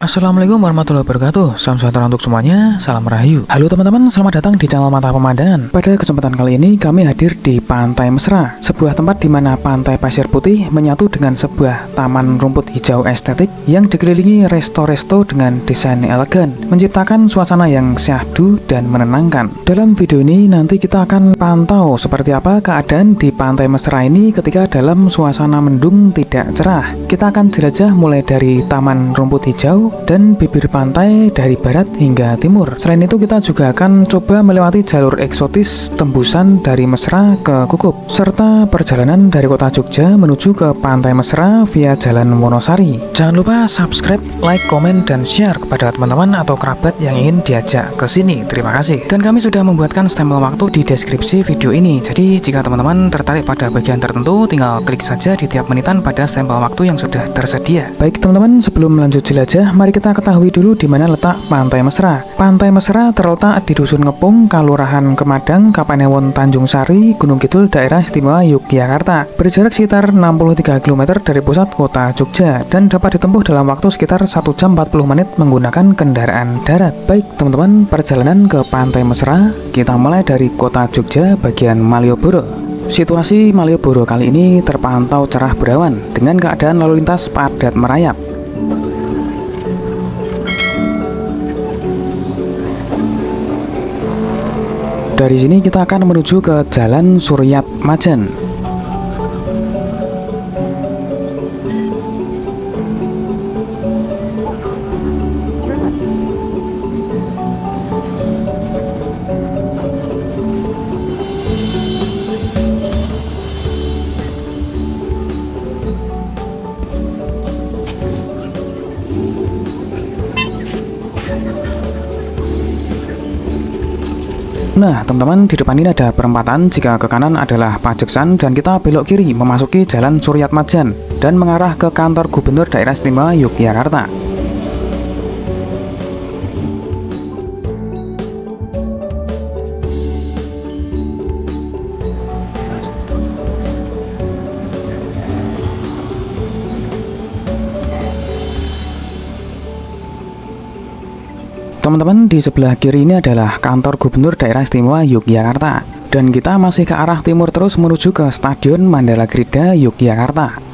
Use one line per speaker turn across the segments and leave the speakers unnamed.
Assalamualaikum warahmatullahi wabarakatuh. Salam sejahtera untuk semuanya. Salam Rahayu. Halo teman-teman, selamat datang di channel Mata Pemandangan. Pada kesempatan kali ini kami hadir di Pantai Mesra, sebuah tempat di mana pantai pasir putih menyatu dengan sebuah taman rumput hijau estetik yang dikelilingi resto-resto dengan desain elegan, menciptakan suasana yang syahdu dan menenangkan. Dalam video ini nanti kita akan pantau seperti apa keadaan di Pantai Mesra ini ketika dalam suasana mendung tidak cerah. Kita akan jelajah mulai dari taman rumput hijau dan bibir pantai dari barat hingga timur. Selain itu kita juga akan coba melewati jalur eksotis tembusan dari Mesra ke Kukup, serta perjalanan dari kota Jogja menuju ke Pantai Mesra via Jalan Wonosari. Jangan lupa subscribe, like, komen, dan share kepada teman-teman atau kerabat yang ingin diajak ke sini. Terima kasih. Dan kami sudah membuatkan stempel waktu di deskripsi video ini. Jadi jika teman-teman tertarik pada bagian tertentu, tinggal klik saja di tiap menitan pada stempel waktu yang sudah tersedia. Baik teman-teman, sebelum lanjut jelajah, mari kita ketahui dulu di mana letak Pantai Mesra. Pantai Mesra terletak di Dusun Ngepung, Kelurahan Kemadang, Kapanewon, Tanjung Sari, Gunung Kidul, Daerah Istimewa Yogyakarta. Berjarak sekitar 63 km dari pusat kota Jogja dan dapat ditempuh dalam waktu sekitar 1 jam 40 menit menggunakan kendaraan darat. Baik teman-teman, perjalanan ke Pantai Mesra kita mulai dari kota Jogja bagian Malioboro. Situasi Malioboro kali ini terpantau cerah berawan dengan keadaan lalu lintas padat merayap. Dari sini kita akan menuju ke Jalan Suryat Majen. Nah teman-teman, di depan ini ada perempatan. Jika ke kanan adalah Pajeksan dan kita belok kiri memasuki Jalan Suryat Majen dan mengarah ke kantor Gubernur Daerah Istimewa Yogyakarta. Teman-teman, di sebelah kiri ini adalah kantor Gubernur Daerah Istimewa Yogyakarta. Dan kita masih ke arah timur terus menuju ke Stadion Mandala Krida Yogyakarta.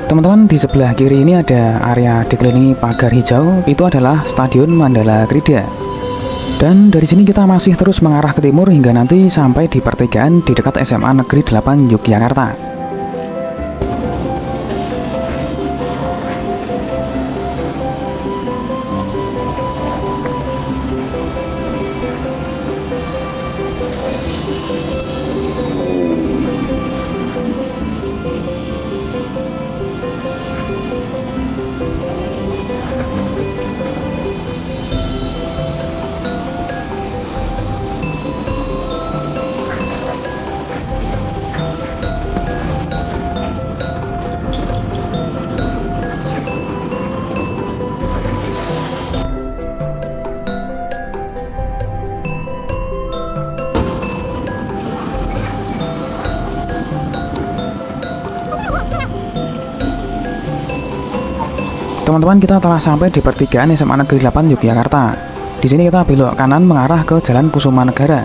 Teman-teman, di sebelah kiri ini ada area dikelilingi pagar hijau, itu adalah Stadion Mandala Krida. Dan dari sini kita masih terus mengarah ke timur hingga nanti sampai di pertigaan di dekat SMA Negeri 8 Yogyakarta. Teman-teman, kita telah sampai di pertigaan SMA Negeri 8 Yogyakarta. Di sini kita belok kanan mengarah ke Jalan Kusumanegara.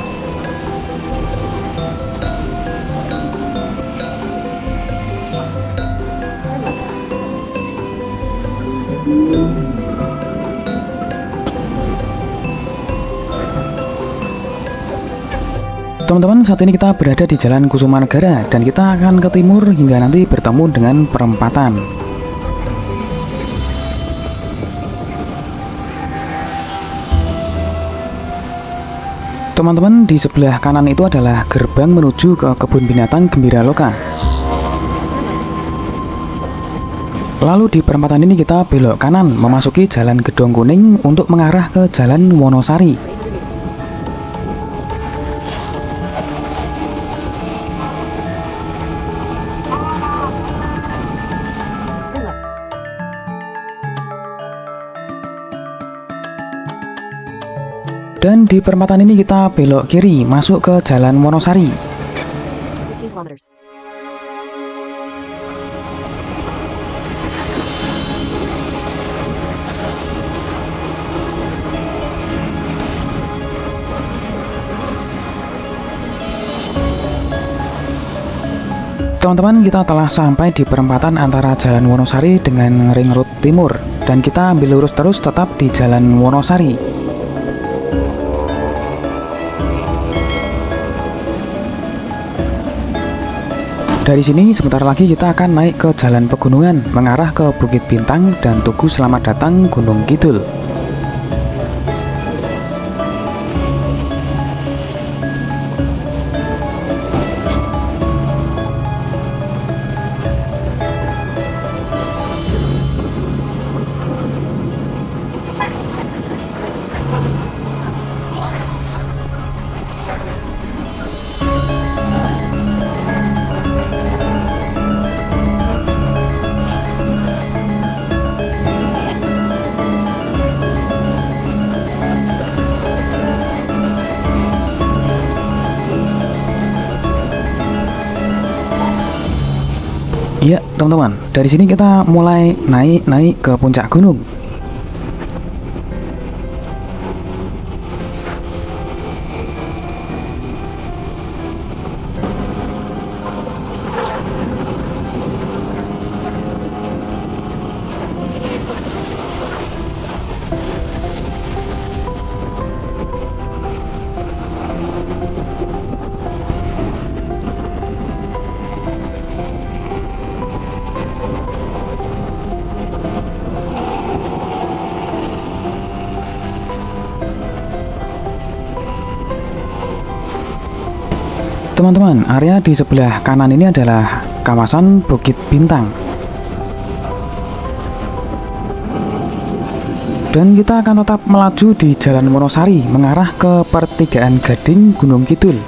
Teman-teman, saat ini kita berada di Jalan Kusumanegara dan kita akan ke timur hingga nanti bertemu dengan perempatan. Teman-teman, di sebelah kanan itu adalah gerbang menuju ke Kebun Binatang Gembira Loka. Lalu di perempatan ini kita belok kanan memasuki Jalan Gedong Kuning untuk mengarah ke Jalan Wonosari. Dan di perempatan ini kita belok kiri masuk ke Jalan Wonosari.
15 kilometers.
Teman-teman, kita telah sampai di perempatan antara Jalan Wonosari dengan Ring Road Timur dan kita ambil lurus terus tetap di Jalan Wonosari. Dari sini sebentar lagi kita akan naik ke Jalan Pegunungan mengarah ke Bukit Bintang dan Tugu Selamat Datang Gunung Kidul. Ya, teman-teman, dari sini kita mulai naik ke puncak gunung. Teman-teman, area di sebelah kanan ini adalah kawasan Bukit Bintang. Dan kita akan tetap melaju di Jalan Wonosari mengarah ke pertigaan Gading Gunung Kidul.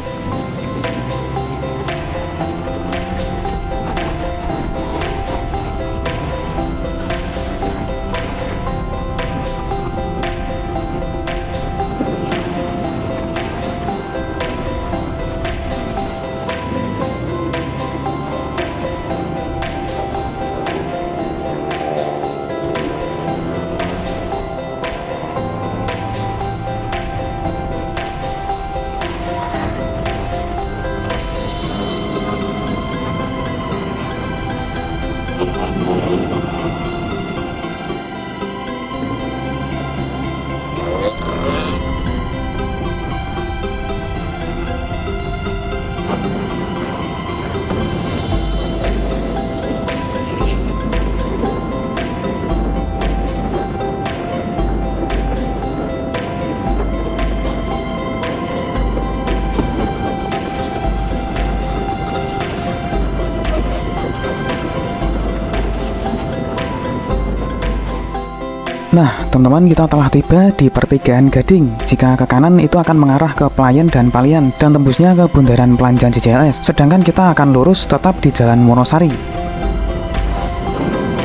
Nah, teman-teman, kita telah tiba di pertigaan Gading. Jika ke kanan itu akan mengarah ke Pelayan dan Palian dan tembusnya ke Bundaran Pelanjan CJLS. Sedangkan kita akan lurus tetap di Jalan Wonosari.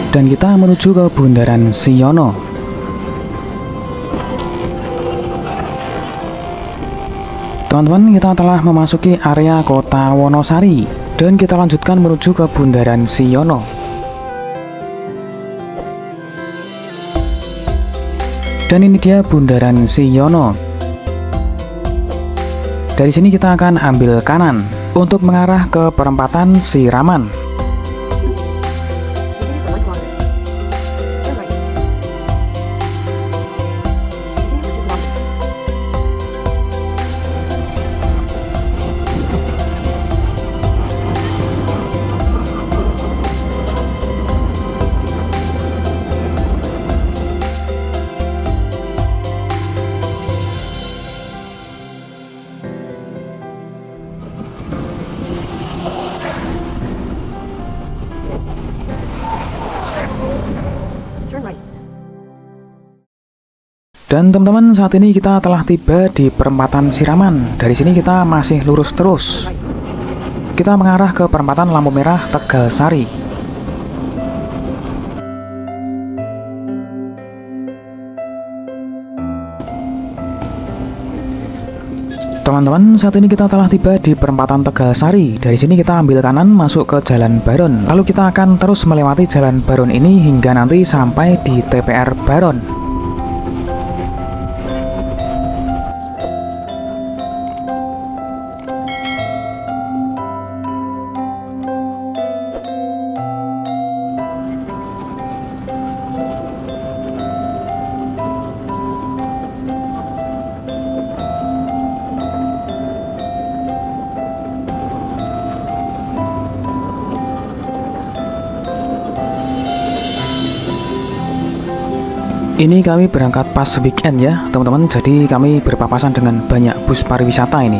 Dan kita menuju ke Bundaran Siono. Teman-teman, kita telah memasuki area kota Wonosari dan kita lanjutkan menuju ke Bundaran Siono. Dan ini dia Bundaran Siono. Dari sini kita akan ambil kanan untuk mengarah ke perempatan Siraman.
Turn right.
Dan teman-teman, saat ini kita telah tiba di perempatan Siraman. Dari sini kita masih lurus terus. Kita mengarah ke perempatan lampu merah Tegalsari. Teman-teman, saat ini kita telah tiba di perempatan Tegalsari. Dari sini kita ambil kanan masuk ke Jalan Baron. Lalu kita akan terus melewati Jalan Baron ini hingga nanti sampai di TPR Baron. Ini kami berangkat pas weekend ya teman-teman, jadi kami berpapasan dengan banyak bus pariwisata ini.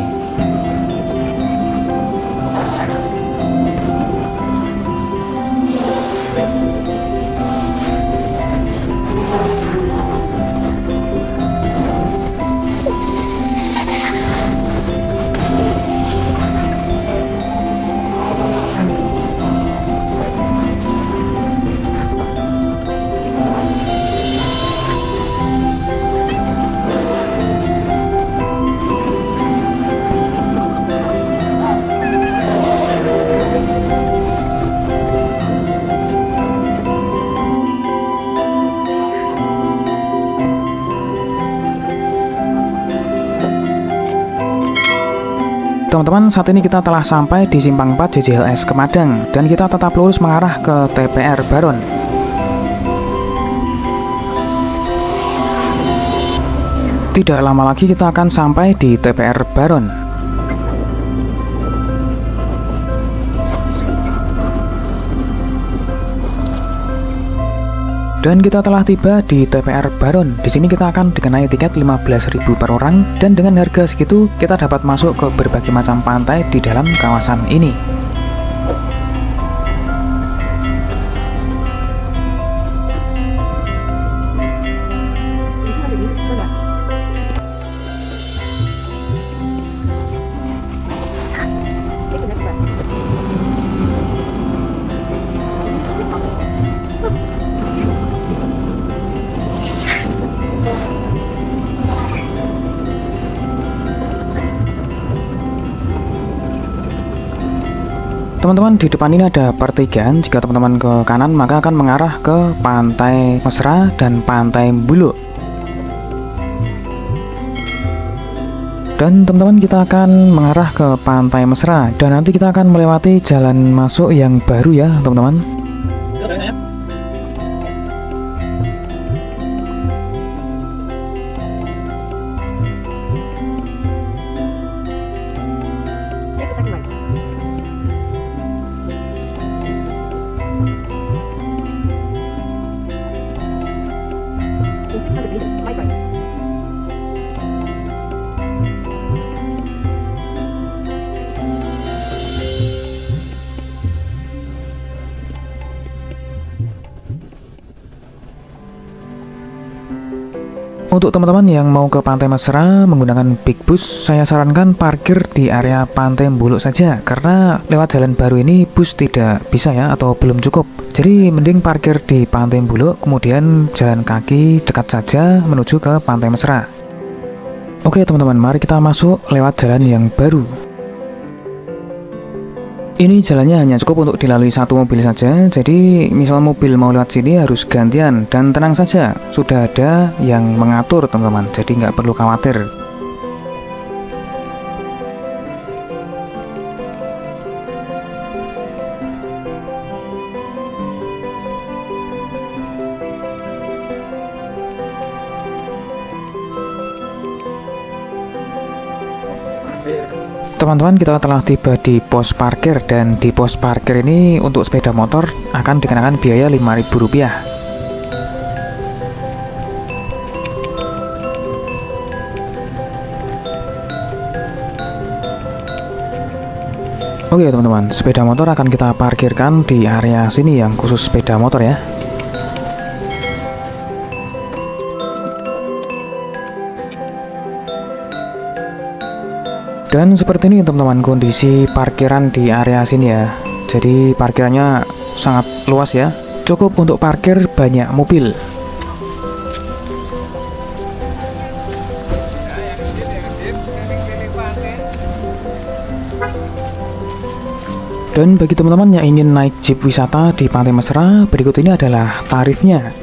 Teman-teman, saat ini kita telah sampai di Simpang 4 JJLS Kemadang dan kita tetap lurus mengarah ke TPR Baron. Tidak lama lagi kita akan sampai di TPR Baron. Dan kita telah tiba di TPR Baron. Di sini kita akan dikenai tiket 15.000 per orang dan dengan harga segitu kita dapat masuk ke berbagai macam pantai di dalam kawasan ini.
In 200 meters, turn left. Take the next left.
Teman-teman, di depan ini ada pertigaan. Jika teman-teman ke kanan maka akan mengarah ke Pantai Mesra dan Pantai Buluk. Dan teman-teman, kita akan mengarah ke Pantai Mesra dan nanti kita akan melewati jalan masuk yang baru ya teman-teman.
Take the second right. In 600 meters, side right.
Untuk teman-teman yang mau ke Pantai Mesra menggunakan Big Bus, saya sarankan parkir di area Pantai Buluk saja karena lewat jalan baru ini bus tidak bisa ya atau belum cukup. Jadi mending parkir di Pantai Buluk kemudian jalan kaki dekat saja menuju ke Pantai Mesra. Oke teman-teman, mari kita masuk lewat jalan yang baru. Ini jalannya hanya cukup untuk dilalui satu mobil saja, jadi misal mobil mau lewat sini harus gantian, dan tenang saja, sudah ada yang mengatur teman-teman, jadi nggak perlu khawatir. Teman-teman, kita telah tiba di pos parkir, dan di pos parkir ini untuk sepeda motor akan dikenakan biaya Rp5.000. Oke teman-teman, sepeda motor akan kita parkirkan di area sini yang khusus sepeda motor ya. Dan seperti ini teman-teman kondisi parkiran di area sini ya. Jadi parkirannya sangat luas ya, cukup untuk parkir banyak mobil. Dan bagi teman-teman yang ingin naik jeep wisata di Pantai Mesra, berikut ini adalah tarifnya.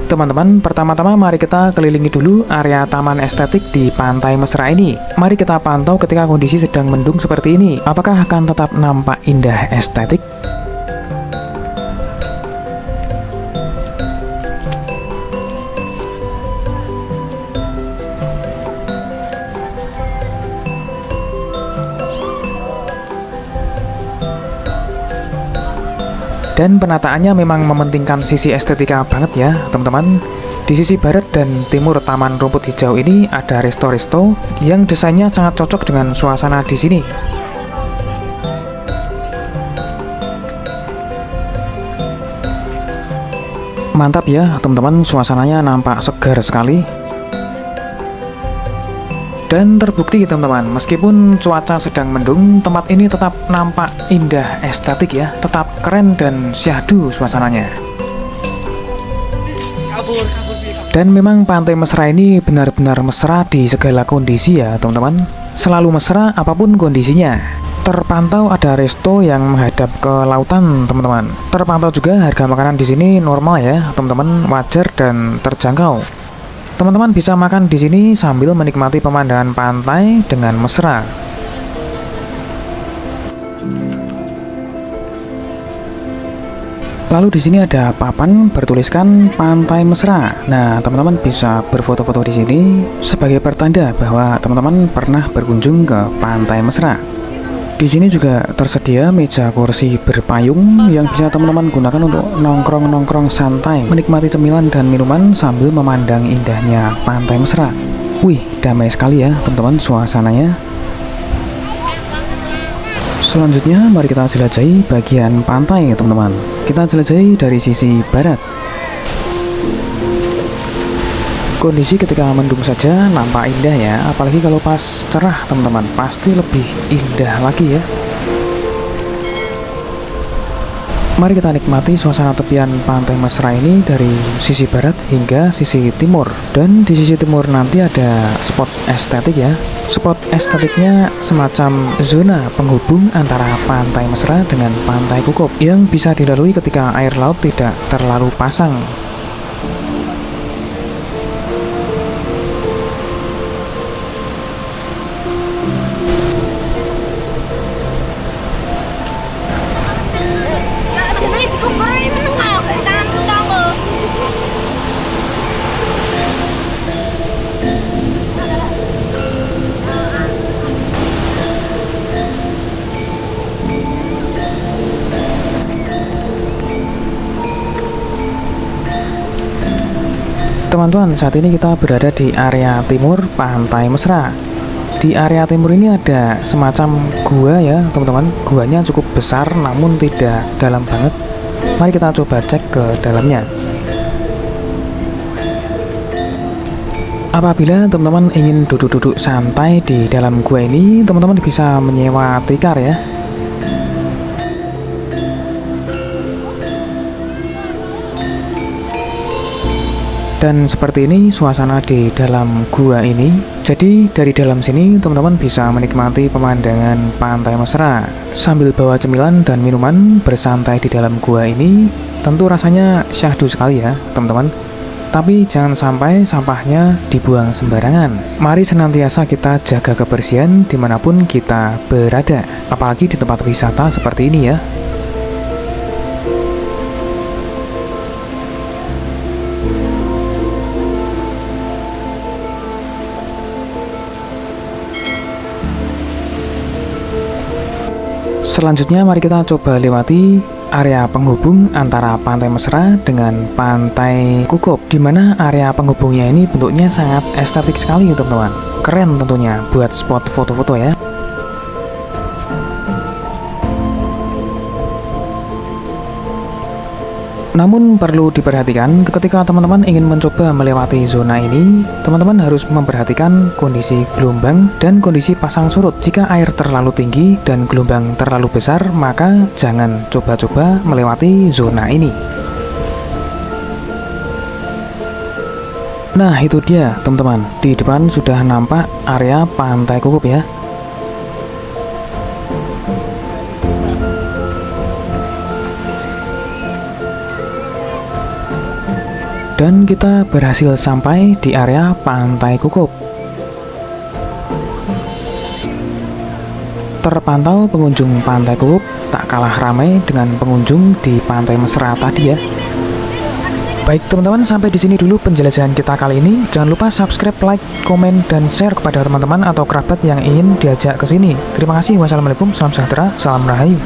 Teman-teman, pertama-tama mari kita kelilingi dulu area taman estetik di Pantai Mesra ini. Mari kita pantau ketika kondisi sedang mendung seperti ini. Apakah akan tetap nampak indah estetik? Dan penataannya memang mementingkan sisi estetika banget ya teman-teman. Di sisi barat dan timur Taman Rumput Hijau ini ada resto-resto yang desainnya sangat cocok dengan suasana di sini. Mantap ya teman-teman, suasananya nampak segar sekali. Dan terbukti teman-teman, meskipun cuaca sedang mendung, tempat ini tetap nampak indah estetik ya, tetap keren dan syahdu suasananya. Dan memang Pantai Mesra ini benar-benar mesra di segala kondisi ya teman-teman. Selalu mesra apapun kondisinya. Terpantau ada resto yang menghadap ke lautan teman-teman. Terpantau juga harga makanan di sini normal ya teman-teman, wajar dan terjangkau. Teman-teman bisa makan di sini sambil menikmati pemandangan pantai dengan mesra. Lalu di sini ada papan bertuliskan Pantai Mesra. Nah, teman-teman bisa berfoto-foto di sini sebagai pertanda bahwa teman-teman pernah berkunjung ke Pantai Mesra. Di sini juga tersedia meja kursi berpayung yang bisa teman-teman gunakan untuk nongkrong-nongkrong santai, menikmati cemilan dan minuman sambil memandang indahnya Pantai Mesra. Wih, damai sekali ya teman-teman suasananya. Selanjutnya mari kita jelajahi bagian pantai teman-teman. Kita jelajahi dari sisi barat. Kondisi ketika mendung saja nampak indah ya, apalagi kalau pas cerah teman-teman, pasti lebih indah lagi ya. Mari kita nikmati suasana tepian Pantai Mesra ini dari sisi barat hingga sisi timur. Dan di sisi timur nanti ada spot estetik ya. Spot estetiknya semacam zona penghubung antara Pantai Mesra dengan Pantai Kukup yang bisa dilalui ketika air laut tidak terlalu pasang. Teman-teman, saat ini kita berada di area timur Pantai Mesra. Di area timur ini ada semacam gua ya teman-teman. Guanya cukup besar namun tidak dalam banget. Mari kita coba cek ke dalamnya. Apabila teman-teman ingin duduk-duduk santai di dalam gua ini, teman-teman bisa menyewa tikar ya. Dan seperti ini suasana di dalam gua ini. Jadi dari dalam sini teman-teman bisa menikmati pemandangan Pantai Mesra sambil bawa cemilan dan minuman bersantai di dalam gua ini. Tentu rasanya syahdu sekali ya teman-teman. Tapi jangan sampai sampahnya dibuang sembarangan. Mari senantiasa kita jaga kebersihan dimanapun kita berada, apalagi di tempat wisata seperti ini ya. Selanjutnya mari kita coba lewati area penghubung antara Pantai Mesra dengan Pantai Kukup, di mana area penghubungnya ini bentuknya sangat estetik sekali teman-teman. Keren tentunya buat spot foto-foto ya. Namun perlu diperhatikan ketika teman-teman ingin mencoba melewati zona ini, teman-teman harus memperhatikan kondisi gelombang dan kondisi pasang surut. Jika air terlalu tinggi dan gelombang terlalu besar, maka jangan coba-coba melewati zona ini. Nah itu dia teman-teman, di depan sudah nampak area Pantai Kukup ya. Dan kita berhasil sampai di area Pantai Kukup. Terpantau pengunjung Pantai Kukup tak kalah ramai dengan pengunjung di Pantai Mesra tadi ya. Baik teman-teman, sampai di sini dulu penjelajahan kita kali ini. Jangan lupa subscribe, like, komen, dan share kepada teman-teman atau kerabat yang ingin diajak ke sini. Terima kasih. Wassalamualaikum, salam sejahtera, salam rahayu.